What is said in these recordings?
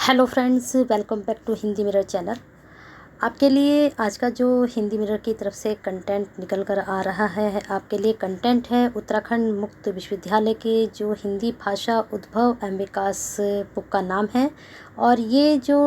Hello friends, welcome back to Hindi mirror channel. आपके लिए आज का जो हिंदी मिरर की तरफ से कंटेंट निकल कर आ रहा है, आपके लिए कंटेंट है उत्तराखंड मुक्त विश्वविद्यालय के जो हिंदी भाषा उद्भव एवं विकास बुक का नाम है। और ये जो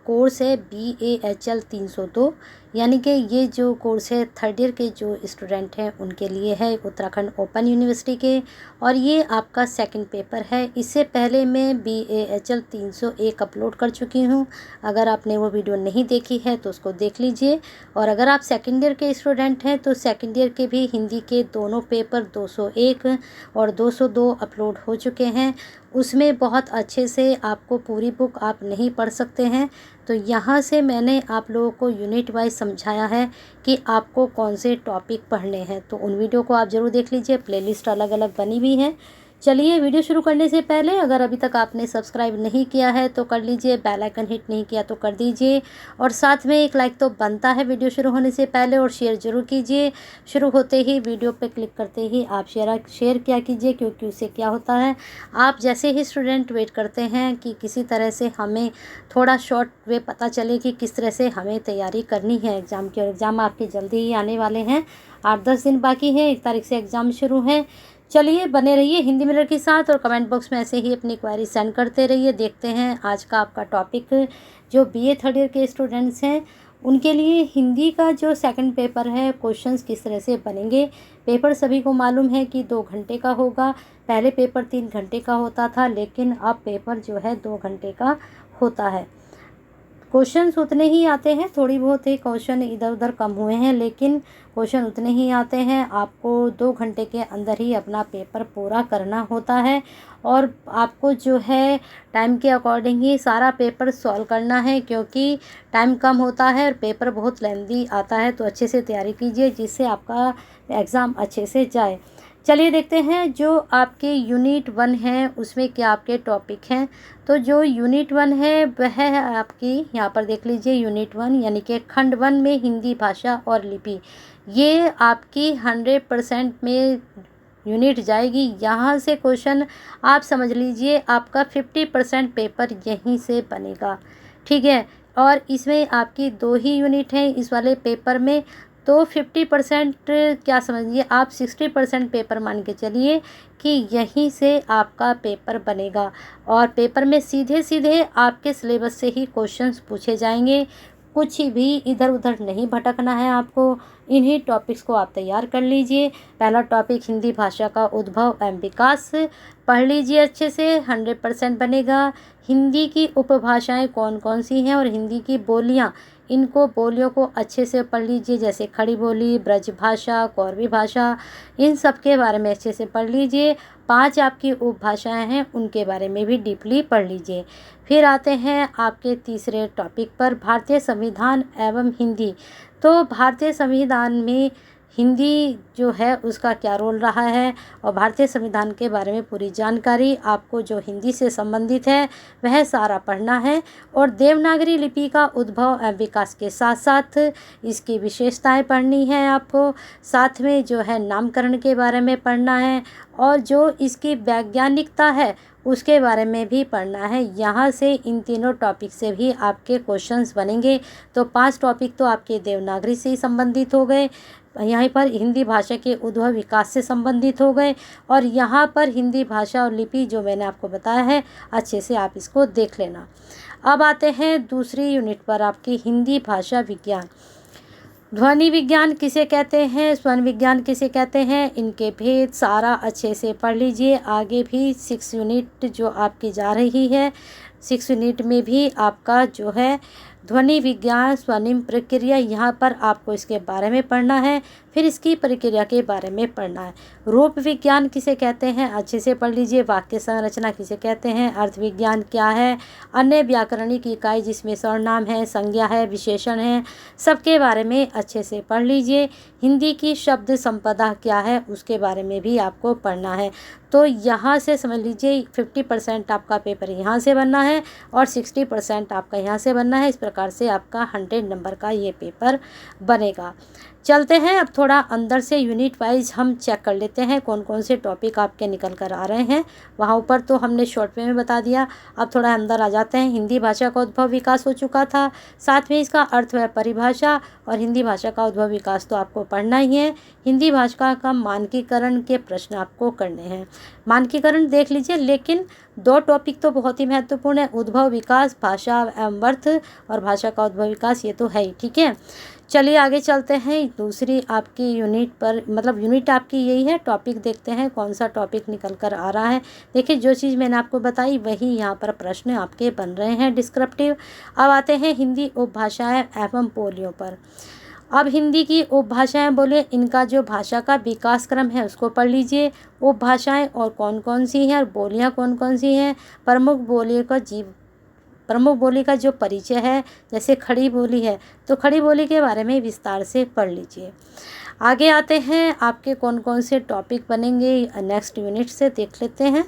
कोर्स है BAHL 302, यानी कि ये जो कोर्स है थर्ड ईयर के जो स्टूडेंट हैं उनके लिए है, उत्तराखंड ओपन यूनिवर्सिटी के। और ये आपका सेकंड पेपर है। इससे पहले मैं BAHL 301 अपलोड कर चुकी हूँ। अगर आपने वो वीडियो नहीं देखी है तो उसको देख लीजिए। और अगर आप सेकंड ईयर के स्टूडेंट हैं तो सेकंड ईयर के भी हिंदी के दोनों पेपर 201 और 202 अपलोड हो चुके हैं। उसमें बहुत अच्छे से आपको पूरी बुक आप नहीं पढ़ सकते हैं, तो यहाँ से मैंने आप लोगों को यूनिट वाइज समझाया है कि आपको कौन से टॉपिक पढ़ने हैं। तो उन वीडियो को आप ज़रूर देख लीजिए, प्लेलिस्ट अलग अलग बनी हुई है। चलिए, वीडियो शुरू करने से पहले अगर अभी तक आपने सब्सक्राइब नहीं किया है तो कर लीजिए, बेल आइकन हिट नहीं किया तो कर दीजिए, और साथ में एक लाइक तो बनता है वीडियो शुरू होने से पहले, और शेयर ज़रूर कीजिए। शुरू होते ही वीडियो पे क्लिक करते ही आप शेयर क्या कीजिए, क्योंकि उससे क्या होता है, आप जैसे ही स्टूडेंट वेट करते हैं कि किसी तरह से हमें थोड़ा शॉर्ट वे पता चले कि किस तरह से हमें तैयारी करनी है एग्ज़ाम की। और एग्ज़ाम आपके जल्दी ही आने वाले हैं, 8-10 दिन बाकी हैं, 1 तारीख से एग्ज़ाम शुरू हैं। चलिए, बने रहिए हिंदी मिरर के साथ और कमेंट बॉक्स में ऐसे ही अपनी क्वेरी सेंड करते रहिए। देखते हैं आज का आपका टॉपिक। जो BA थर्ड ईयर के स्टूडेंट्स हैं उनके लिए हिंदी का जो सेकंड पेपर है, क्वेश्चंस किस तरह से बनेंगे। पेपर सभी को मालूम है कि 2 घंटे का होगा। पहले पेपर 3 घंटे का होता था, लेकिन अब पेपर जो है 2 घंटे का होता है। क्वेश्चंस उतने ही आते हैं, थोड़ी बहुत ही क्वेश्चन इधर उधर कम हुए हैं, लेकिन क्वेश्चन उतने ही आते हैं। आपको 2 घंटे के अंदर ही अपना पेपर पूरा करना होता है, और आपको जो है टाइम के अकॉर्डिंग ही सारा पेपर सॉल्व करना है, क्योंकि टाइम कम होता है और पेपर बहुत लेंदी आता है। तो अच्छे से तैयारी कीजिए जिससे आपका एग्ज़ाम अच्छे से जाए। चलिए देखते हैं जो आपके यूनिट 1 है उसमें क्या आपके टॉपिक हैं। तो जो यूनिट 1 है वह है आपकी, यहाँ पर देख लीजिए, यूनिट 1 यानी कि खंड 1 में हिंदी भाषा और लिपि। ये आपकी 100% में यूनिट जाएगी। यहाँ से क्वेश्चन आप समझ लीजिए आपका 50% पेपर यहीं से बनेगा, ठीक है। और इसमें आपकी 2 ही यूनिट हैं इस वाले पेपर में, तो 50% क्या समझिए आप 60% पेपर मान के चलिए कि यहीं से आपका पेपर बनेगा। और पेपर में सीधे सीधे आपके सिलेबस से ही क्वेश्चंस पूछे जाएंगे, कुछ भी इधर उधर नहीं भटकना है आपको। इन्हीं टॉपिक्स को आप तैयार कर लीजिए। पहला टॉपिक हिंदी भाषा का उद्भव एवं विकास पढ़ लीजिए अच्छे से, 100% बनेगा। हिंदी की उपभाषाएं कौन कौन सी हैं और हिंदी की बोलियां, इनको बोलियों को अच्छे से पढ़ लीजिए, जैसे खड़ी बोली, ब्रज भाषा, कौरवी भाषा, इन सब के बारे में अच्छे से पढ़ लीजिए। 5 आपकी उपभाषाएं हैं उनके बारे में भी डीपली पढ़ लीजिए। फिर आते हैं आपके तीसरे टॉपिक पर, भारतीय संविधान एवं हिंदी। तो भारतीय संविधान में हिंदी जो है उसका क्या रोल रहा है, और भारतीय संविधान के बारे में पूरी जानकारी आपको जो हिंदी से संबंधित है वह सारा पढ़ना है। और देवनागरी लिपि का उद्भव एवं विकास के साथ साथ इसकी विशेषताएं पढ़नी है आपको। साथ में जो है नामकरण के बारे में पढ़ना है, और जो इसकी वैज्ञानिकता है उसके बारे में भी पढ़ना है। यहाँ से इन तीनों टॉपिक से भी आपके क्वेश्चंस बनेंगे। तो 5 टॉपिक तो आपके देवनागरी से ही संबंधित हो गए, यहाँ पर हिंदी भाषा के उद्भव विकास से संबंधित हो गए, और यहाँ पर हिंदी भाषा और लिपि जो मैंने आपको बताया है, अच्छे से आप इसको देख लेना। अब आते हैं दूसरी यूनिट पर, आपकी हिंदी भाषा विज्ञान। ध्वनि विज्ञान किसे कहते हैं, स्वर विज्ञान किसे कहते हैं, इनके भेद सारा अच्छे से पढ़ लीजिए। आगे भी 6 यूनिट जो आपकी जा रही है, 6 यूनिट में भी आपका जो है ध्वनि विज्ञान स्वर्णिम प्रक्रिया, यहाँ पर आपको इसके बारे में पढ़ना है। फिर इसकी प्रक्रिया के बारे में पढ़ना है। रूप विज्ञान किसे कहते हैं, अच्छे से पढ़ लीजिए। वाक्य संरचना किसे कहते हैं, अर्थ विज्ञान क्या है, अन्य व्याकरणिक इकाई जिसमें सर्वनाम है, संज्ञा है, विशेषण है, सबके बारे में अच्छे से पढ़ लीजिए। हिंदी की शब्द संपदा क्या है उसके बारे में भी आपको पढ़ना है। तो यहाँ से समझ लीजिए 50% आपका पेपर यहाँ से बनना है और 60% आपका यहाँ से बनना है। इस प्रकार से आपका 100 नंबर का ये पेपर बनेगा। चलते हैं अब थोड़ा अंदर से यूनिट वाइज हम चेक कर लेते हैं कौन कौन से टॉपिक आपके निकल कर आ रहे हैं। वहाँ ऊपर तो हमने शॉर्ट में बता दिया, अब थोड़ा अंदर आ जाते हैं। हिंदी भाषा का उद्भव विकास हो चुका था, साथ में इसका अर्थ व परिभाषा, और हिंदी भाषा का उद्भव विकास तो आपको पढ़ना ही है। हिंदी भाषा का मानकीकरण के प्रश्न आपको करने हैं। मानकीकरण देख लीजिए, लेकिन 2 टॉपिक तो बहुत ही महत्वपूर्ण है, उद्भव विकास, भाषा एवं अर्थ, और भाषा का उद्भव विकास, ये तो है ही। ठीक है, चलिए आगे चलते हैं दूसरी आपकी यूनिट पर, मतलब यूनिट आपकी यही है। टॉपिक देखते हैं कौन सा टॉपिक निकल कर आ रहा है। देखिए, जो चीज़ मैंने आपको बताई वही यहाँ पर प्रश्न आपके बन रहे हैं डिस्क्रिप्टिव। अब आते हैं हिंदी उपभाषाएं एवं बोलियों पर। अब हिंदी की उपभाषाएं बोले, इनका जो भाषा का विकास क्रम है उसको पढ़ लीजिए। उपभाषाएं और कौन कौन सी हैं और बोलियां कौन कौन सी हैं। प्रमुख बोली का जो परिचय है, जैसे खड़ी बोली है तो खड़ी बोली के बारे में विस्तार से पढ़ लीजिए। आगे आते हैं, आपके कौन कौन से टॉपिक बनेंगे नेक्स्ट यूनिट से देख लेते हैं।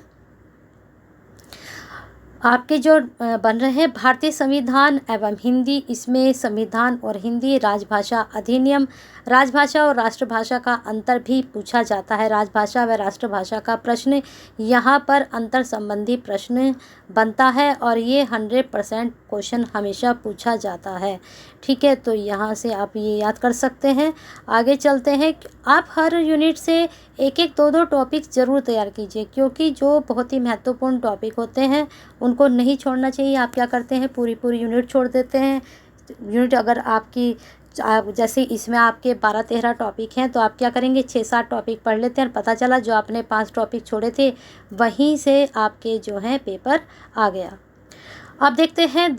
आपके जो बन रहे हैं भारतीय संविधान एवं हिंदी, इसमें संविधान और हिंदी, राजभाषा अधिनियम, राजभाषा और राष्ट्रभाषा का अंतर भी पूछा जाता है। राजभाषा व राष्ट्रभाषा का प्रश्न यहाँ पर अंतर संबंधी प्रश्न बनता है और ये 100% क्वेश्चन हमेशा पूछा जाता है। ठीक है, तो यहाँ से आप ये याद कर सकते हैं। आगे चलते हैं, आप हर यूनिट से एक एक दो टॉपिक ज़रूर तैयार कीजिए, क्योंकि जो बहुत ही महत्वपूर्ण टॉपिक होते हैं उनको नहीं छोड़ना चाहिए। आप क्या करते हैं, पूरी यूनिट छोड़ देते हैं। यूनिट अगर आपकी जैसे इसमें आपके 12-13 टॉपिक हैं तो आप क्या करेंगे, 6-7 टॉपिक पढ़ लेते हैं। पता चला जो आपने 5 टॉपिक छोड़े थे वहीं से आपके जो हैं पेपर आ गया। अब देखते हैं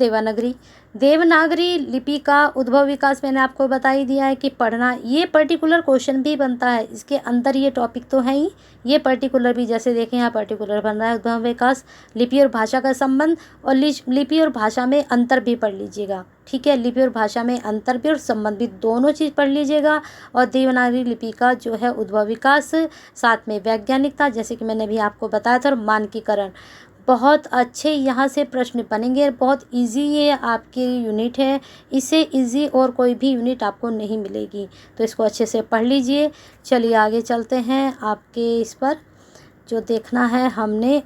देवनागरी लिपि का उद्भव विकास मैंने आपको बता ही दिया है कि पढ़ना, ये पर्टिकुलर क्वेश्चन भी बनता है इसके अंदर। ये टॉपिक तो है ही, ये पर्टिकुलर भी, जैसे देखें यहाँ पर्टिकुलर बन रहा है उद्भव विकास, लिपि और भाषा का संबंध, और लिपि और भाषा में अंतर भी पढ़ लीजिएगा। ठीक है, लिपि और भाषा में अंतर भी और संबंध भी, दोनों चीज़ पढ़ लीजिएगा। और देवनागरी लिपि का जो है उद्भव विकास, साथ में वैज्ञानिकता, जैसे कि मैंने भी आपको बताया था, और मानकीकरण, बहुत अच्छे यहाँ से प्रश्न बनेंगे। बहुत इजी ये आपकी यूनिट है, इससे इजी और कोई भी यूनिट आपको नहीं मिलेगी, तो इसको अच्छे से पढ़ लीजिए। चलिए आगे चलते हैं, आपके इस पर जो देखना है हमने,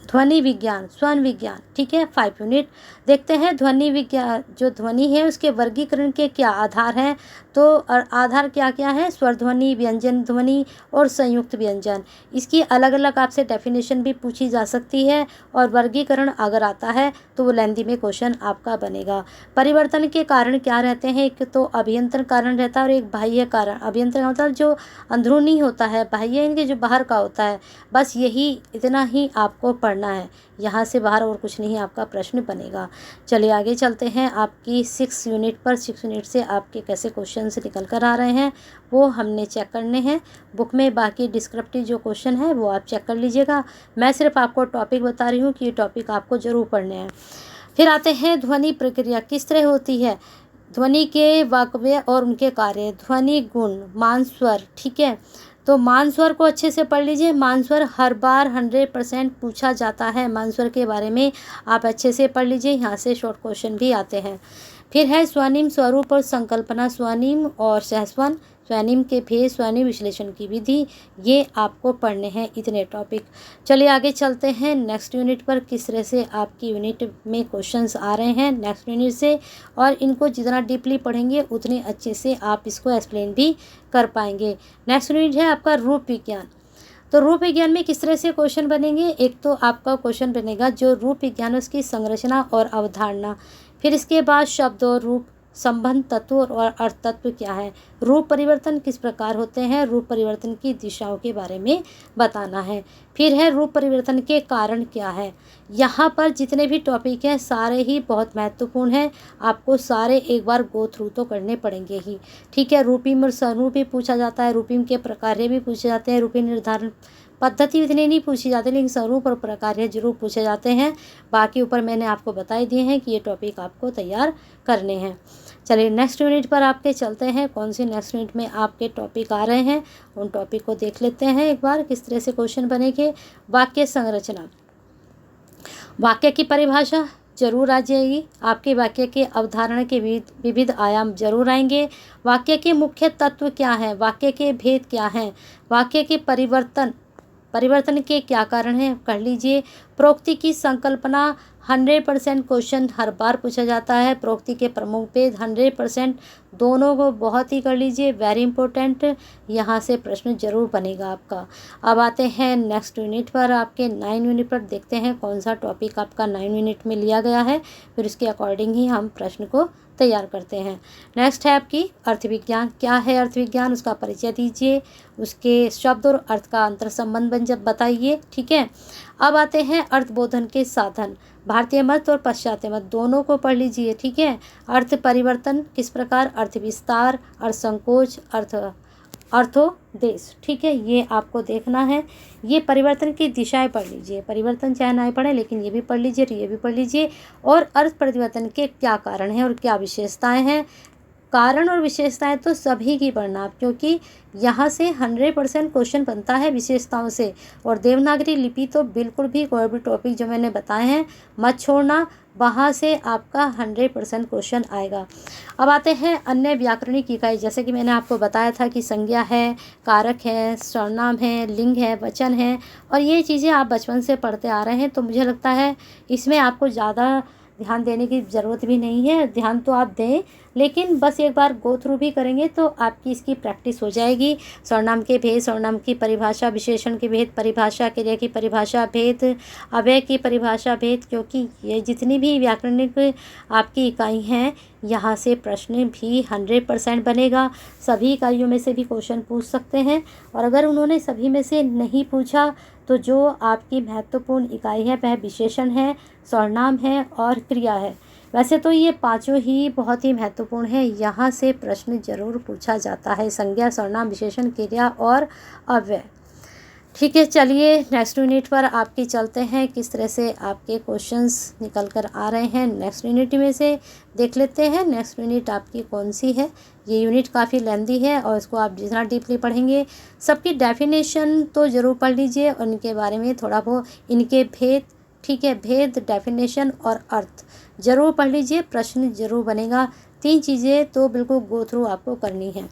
ध्वनि विज्ञान, स्वर विज्ञान। ठीक है, 5 यूनिट देखते हैं। ध्वनि विज्ञान, जो ध्वनि है उसके वर्गीकरण के क्या आधार हैं, तो आधार क्या क्या है, स्वर ध्वनि, व्यंजन ध्वनि और संयुक्त व्यंजन। इसकी अलग अलग आपसे डेफिनेशन भी पूछी जा सकती है, और वर्गीकरण अगर आता है तो वो लेंदी में क्वेश्चन आपका बनेगा। परिवर्तन के कारण क्या रहते हैं, एक तो अभियंत्रण कारण रहता है और एक बाह्य कारण। अभियंत्रण मतलब जो अंदरूनी होता है, बाह्य इनके जो बाहर का होता है। बस यही इतना ही आपको पढ़ना है, यहाँ से बाहर और कुछ नहीं आपका प्रश्न बनेगा। चलिए आगे चलते हैं, आपकी 6 यूनिट पर। 6 यूनिट से आपके कैसे क्वेश्चन निकल कर आ रहे हैं वो हमने चेक करने हैं बुक में। बाकी डिस्क्रिप्टिव जो क्वेश्चन है वो आप चेक कर लीजिएगा। मैं सिर्फ आपको टॉपिक बता रही हूँ कि ये टॉपिक आपको ज़रूर पढ़ने हैं। फिर आते हैं, ध्वनि प्रक्रिया किस तरह होती है, ध्वनि के वाक्य और उनके कार्य, ध्वनि गुण, मान स्वर। ठीक है, तो मान स्वर को अच्छे से पढ़ लीजिए। मान स्वर हर बार 100% पूछा जाता है, मान स्वर के बारे में आप अच्छे से पढ़ लीजिए, यहाँ से शॉर्ट क्वेश्चन भी आते हैं। फिर है स्वनिम, स्वरूप और संकल्पना, स्वनिम और सहस्वन, स्वनिम के भेद, स्वनिम विश्लेषण की विधि, ये आपको पढ़ने हैं इतने टॉपिक। चलिए आगे चलते हैं नेक्स्ट यूनिट पर, किस तरह से आपकी यूनिट में क्वेश्चंस आ रहे हैं नेक्स्ट यूनिट से, और इनको जितना डीपली पढ़ेंगे उतने अच्छे से आप इसको एक्सप्लेन भी कर पाएंगे। नेक्स्ट यूनिट है आपका रूप विज्ञान। तो रूप विज्ञान में किस तरह से क्वेश्चन बनेंगे, एक तो आपका क्वेश्चन बनेगा जो रूप विज्ञान उसकी संरचना और अवधारणा, फिर इसके बाद शब्द और रूप, संबंध, तत्व और अर्थ तत्व क्या है, रूप परिवर्तन किस प्रकार होते हैं, रूप परिवर्तन की दिशाओं के बारे में बताना है, फिर है रूप परिवर्तन के कारण क्या है। यहाँ पर जितने भी टॉपिक हैं सारे ही बहुत महत्वपूर्ण हैं, आपको सारे एक बार गो थ्रू तो करने पड़ेंगे ही। ठीक है, रूपिम और स्वरूप भी पूछा जाता है, रूपिम के प्रकार भी पूछे जाते हैं, रूपी निर्धारण पद्धति इतनी नहीं पूछी जाती, लेकिन स्वरूप और प्रकार जरूर पूछे जाते हैं। बाकी ऊपर मैंने आपको बता दिए हैं कि ये टॉपिक आपको तैयार करने हैं। चलिए नेक्स्ट यूनिट पर आपके चलते हैं, कौन सी नेक्स्ट यूनिट में आपके टॉपिक आ रहे हैं उन टॉपिक को देख लेते हैं एक बार, किस तरह से क्वेश्चन बनेंगे। वाक्य संरचना, वाक्य की परिभाषा, जरूर आ जाएगी। आपके वाक्य के अवधारणा के विविध आयाम जरूर आएंगे। वाक्य के मुख्य तत्व क्या हैं, वाक्य के भेद क्या हैं, वाक्य के परिवर्तन के क्या कारण हैं, कर लीजिए। प्रोक्ति की संकल्पना 100% क्वेश्चन हर बार पूछा जाता है। प्रोक्ति के प्रमुख भेद 100%, दोनों को बहुत ही कर लीजिए, वेरी इंपॉर्टेंट। यहाँ से प्रश्न जरूर बनेगा आपका। अब आते हैं नेक्स्ट यूनिट पर, आपके 9 यूनिट पर। देखते हैं कौन सा टॉपिक आपका 9 यूनिट में लिया गया है, फिर उसके अकॉर्डिंग ही हम प्रश्न को तैयार करते हैं। नेक्स्ट है आपकी अर्थविज्ञान। क्या है अर्थविज्ञान, उसका परिचय दीजिए, उसके शब्द और अर्थ का अंतर संबंध बताइए। ठीक है। अब आते हैं अर्थबोधन के साधन। भारतीय मत और पाश्चात्य मत दोनों को पढ़ लीजिए। ठीक है। अर्थ परिवर्तन किस प्रकार, अर्थ विस्तार, अर्थ संकोच, अर्थोदेश। ठीक है, ये आपको देखना है। ये परिवर्तन की दिशाएं पढ़ लीजिए, परिवर्तन चाहे ना पढ़े लेकिन ये भी पढ़ लीजिए, ये भी पढ़ लीजिए। और अर्थ परिवर्तन के क्या कारण हैं और क्या विशेषताएं हैं। कारण और विशेषताएं तो सभी की पढ़ना आप, क्योंकि यहाँ से 100% क्वेश्चन बनता है विशेषताओं से। और देवनागरी लिपि तो बिल्कुल भी कोई भी टॉपिक जो मैंने बताए हैं मत छोड़ना, वहाँ से आपका 100% क्वेश्चन आएगा। अब आते हैं अन्य व्याकरणिक इकाई। जैसे कि मैंने आपको बताया था कि संज्ञा है, कारक है, सर्वनाम है, लिंग है, वचन है, और ये चीज़ें आप बचपन से पढ़ते आ रहे हैं, तो मुझे लगता है इसमें आपको ज़्यादा ध्यान देने की ज़रूरत भी नहीं है। ध्यान तो आप दें, लेकिन बस एक बार गो थ्रू भी करेंगे तो आपकी इसकी प्रैक्टिस हो जाएगी। सर्वनाम के भेद, सर्वनाम की परिभाषा, विशेषण के भेद, परिभाषा, क्रिया की परिभाषा भेद, अव्यय की परिभाषा भेद, क्योंकि ये जितनी भी व्याकरणिक आपकी इकाई हैं यहाँ से प्रश्न भी 100% बनेगा। सभी इकाइयों में से भी क्वेश्चन पूछ सकते हैं, और अगर उन्होंने सभी में से नहीं पूछा तो जो आपकी महत्वपूर्ण इकाई है वह विशेषण है, सर्वनाम है और क्रिया है। वैसे तो ये पांचों ही बहुत ही महत्वपूर्ण है, यहाँ से प्रश्न जरूर पूछा जाता है, संज्ञा, सर्वनाम, विशेषण, क्रिया और अव्यय। ठीक है, चलिए नेक्स्ट यूनिट पर आपके चलते हैं, किस तरह से आपके क्वेश्चंस निकल कर आ रहे हैं नेक्स्ट यूनिट में से देख लेते हैं। नेक्स्ट यूनिट आपकी कौन सी है। ये यूनिट काफ़ी लेंदी है और इसको आप जितना डीपली पढ़ेंगे, सबकी डेफिनेशन तो ज़रूर पढ़ लीजिए और इनके बारे में थोड़ा बहुत, इनके भेद, ठीक है, भेद, डेफिनेशन और अर्थ ज़रूर पढ़ लीजिए, प्रश्न ज़रूर बनेगा। 3 चीज़ें तो बिल्कुल गो थ्रू आपको करनी है।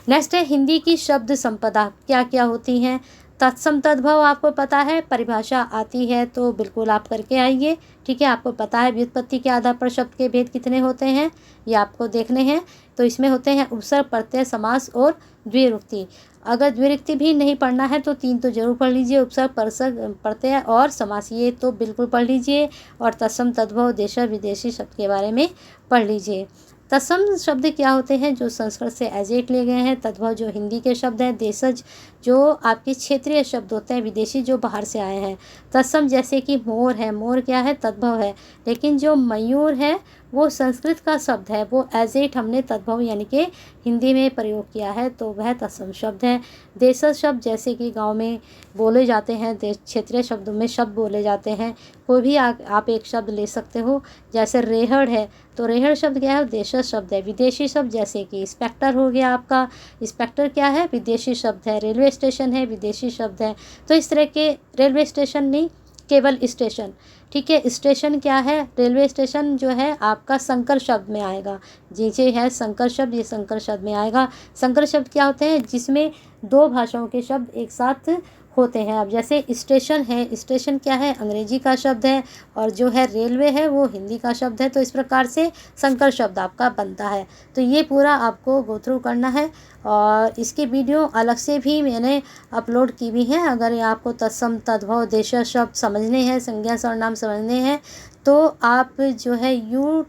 नेक्स्ट है हिंदी की शब्द संपदा क्या क्या होती हैं। तत्सम तद्भव आपको पता है, परिभाषा आती है तो बिल्कुल आप करके आइए। ठीक है, आपको पता है व्युत्पत्ति के आधार पर शब्द के भेद कितने होते हैं, ये आपको देखने हैं। तो इसमें होते हैं उपसर्ग, प्रत्यय, समास और द्विरुक्ति। अगर द्विरुक्ति भी नहीं पढ़ना है तो 3 तो जरूर पढ़ लीजिए, उपसर्ग, प्रत्यय और समास, ये तो बिल्कुल पढ़ लीजिए। और तत्सम तद्भव, देश विदेशी शब्द के बारे में पढ़ लीजिए। तत्सम शब्द क्या होते हैं, जो संस्कृत से एजेट लिए गए हैं। तद्भव जो हिंदी के शब्द हैं। देशज जो आपके क्षेत्रीय शब्द होते हैं, विदेशी जो बाहर से आए हैं। तत्सम जैसे कि मोर है, मोर क्या है, तद्भव है। लेकिन जो मयूर है वो संस्कृत का शब्द है, वो एजेट हमने तद्भव यानी कि हिंदी में प्रयोग किया है, तो वह तत्सम शब्द है। देशज शब्द जैसे कि गांव में बोले जाते हैं, क्षेत्रीय शब्दों में शब्द बोले जाते हैं। कोई भी आप एक शब्द ले सकते हो, जैसे रेहड़ है तो रेहड़ शब्द क्या है, देशज शब्द है। विदेशी शब्द जैसे कि इंस्पेक्टर हो गया आपका, इंस्पेक्टर क्या है, विदेशी शब्द है। रेलवे स्टेशन है, विदेशी शब्द है। तो इस तरह के, रेलवे स्टेशन नहीं, केवल स्टेशन। ठीक है, स्टेशन क्या है, रेलवे स्टेशन जो है आपका संकर शब्द में आएगा। जी है संकर शब्द, ये संकर शब्द में आएगा। संकर शब्द क्या होते हैं, जिसमें 2 भाषाओं के शब्द एक साथ होते हैं। अब जैसे स्टेशन है, स्टेशन क्या है, अंग्रेजी का शब्द है, और जो है रेलवे है वो हिंदी का शब्द है। तो इस प्रकार से संकर शब्द आपका बनता है। तो ये पूरा आपको गो थ्रू करना है, और इसकी वीडियो अलग से भी मैंने अपलोड की भी हैं। अगर आपको तत्सम तद्भव देशज शब्द समझने हैं, संज्ञा सर्वनाम समझने हैं, तो आप जो है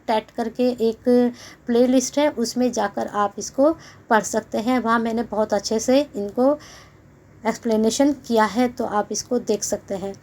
टेट करके एक प्लेलिस्ट है, उसमें जाकर आप इसको पढ़ सकते हैं। वहाँ मैंने बहुत अच्छे से इनको एक्सप्लेनेशन किया है, तो आप इसको देख सकते हैं।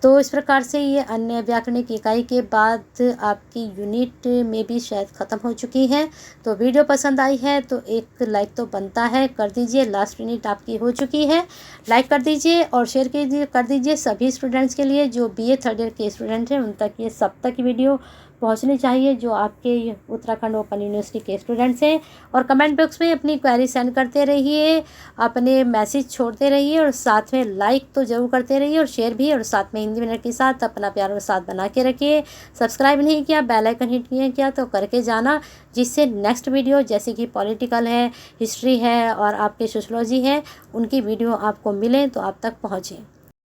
तो इस प्रकार से ये अन्य व्याकरणिक इकाई के बाद आपकी यूनिट में भी शायद ख़त्म हो चुकी है। तो वीडियो पसंद आई है तो एक लाइक तो बनता है, कर दीजिए। लास्ट यूनिट आपकी हो चुकी है, लाइक कर दीजिए और शेयर कर दीजिए सभी स्टूडेंट्स के लिए। जो BA 3rd ईयर के स्टूडेंट हैं उन तक ये सब तक वीडियो पहुंचनी चाहिए जो आपके उत्तराखंड ओपन यूनिवर्सिटी के स्टूडेंट्स हैं। और कमेंट बॉक्स में अपनी क्वेरी सेंड करते रहिए, अपने मैसेज छोड़ते रहिए और साथ में लाइक तो ज़रूर करते रहिए और शेयर भी, और साथ में हिंदी मिनट के साथ अपना प्यार और साथ बना के रखिए। सब्सक्राइब नहीं किया, बेल आइकन हिट नहीं किया तो करके जाना, जिससे नेक्स्ट वीडियो जैसे कि पॉलिटिकल है, हिस्ट्री है और आपके सोशलॉजी है, उनकी वीडियो आपको मिले तो आप तक पहुँचे।